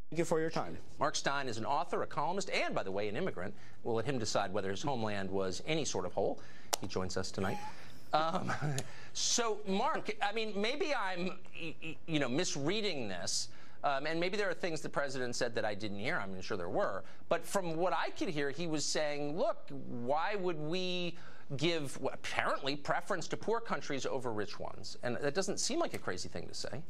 Thank you for your time. Mark Styne is an author, a columnist, and, by the way, an immigrant. We'll let him decide whether his homeland was any sort of hole. He joins us tonight. So, Mark, I mean, maybe I'm, misreading this, and maybe there are things the president said that I didn't hear. I'm sure there were. But from what I could hear, he was saying, look, why would we give, apparently, preference to poor countries over rich ones? And that doesn't seem like a crazy thing to say.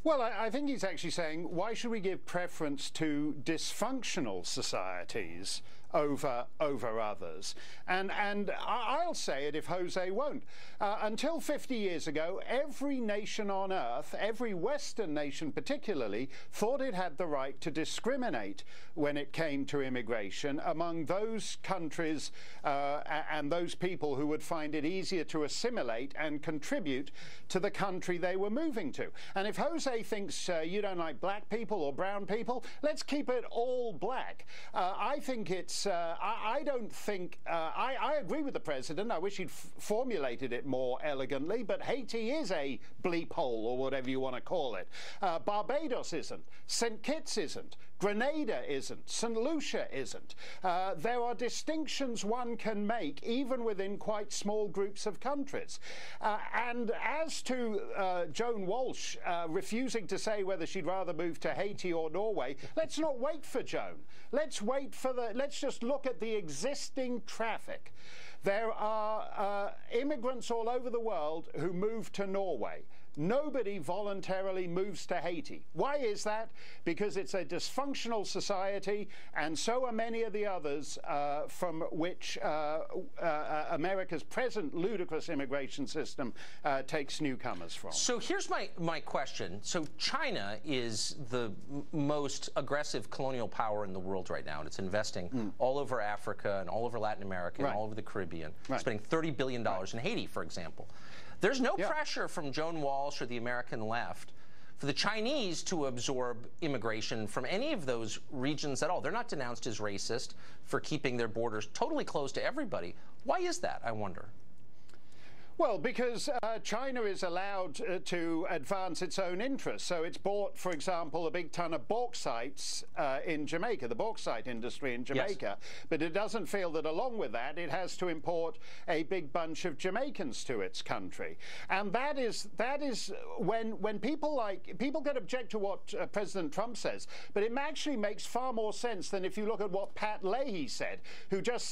Well, I think he's actually saying, why should we give preference to dysfunctional societies over others? And I'll say it if Jose won't. Until 50 years ago, every nation on earth, every Western nation particularly, thought it had the right to discriminate when it came to immigration among those countries and those people who would find it easier to assimilate and contribute to the country they were moving to. And if Jose thinks you don't like black people or brown people, let's keep it all black. I think it's, I don't think, I agree with the president. I wish he'd formulated it more elegantly, but Haiti is a bleep hole, or whatever you want to call it. Barbados isn't. St. Kitts isn't. Grenada isn't. St. Lucia isn't. There are distinctions one can make, even within quite small groups of countries. And as to Joan Walsh refusing to say whether she'd rather move to Haiti or Norway, let's not wait for Joan. Let's just look at the existing traffic. There are immigrants all over the world who move to Norway. Nobody voluntarily moves to Haiti. Why is that? Because it's a dysfunctional society, and so are many of the others from which America's present ludicrous immigration system takes newcomers from. So here's my question. So China is the most aggressive colonial power in the world right now, and it's investing all over Africa and all over Latin America and all over the Caribbean, spending $30 billion in Haiti, for example. There's no pressure from Joan Walsh or the American left for the Chinese to absorb immigration from any of those regions at all. They're not denounced as racist for keeping their borders totally closed to everybody. Why is that, I wonder? Well, because China is allowed to advance its own interests. So it's bought, for example, a big ton of bauxites in Jamaica, the bauxite industry in Jamaica. Yes. But it doesn't feel that along with that, it has to import a big bunch of Jamaicans to its country. And that is when people get object to what President Trump says, but it actually makes far more sense than if you look at what Pat Leahy said, who just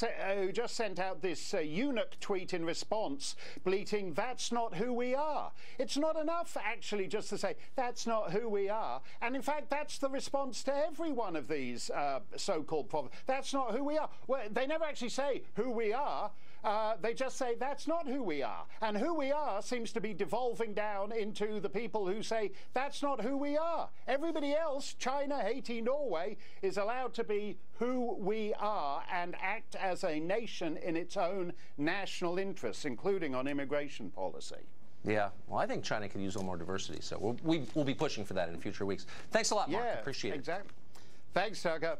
sent out this eunuch tweet in response, bleating, "That's not who we are." It's not enough, actually, just to say, "That's not who we are." And in fact, that's the response to every one of these so-called problems. That's not who we are. Well, they never actually say who we are. They just say, that's not who we are. And who we are seems to be devolving down into the people who say, that's not who we are. Everybody else, China, Haiti, Norway, is allowed to be who we are and act as a nation in its own national interests, including on immigration policy. Yeah, well, I think China could use a little more diversity, so we'll be pushing for that in future weeks. Thanks a lot, Mark. Appreciate it. Exactly. Thanks, Tucker.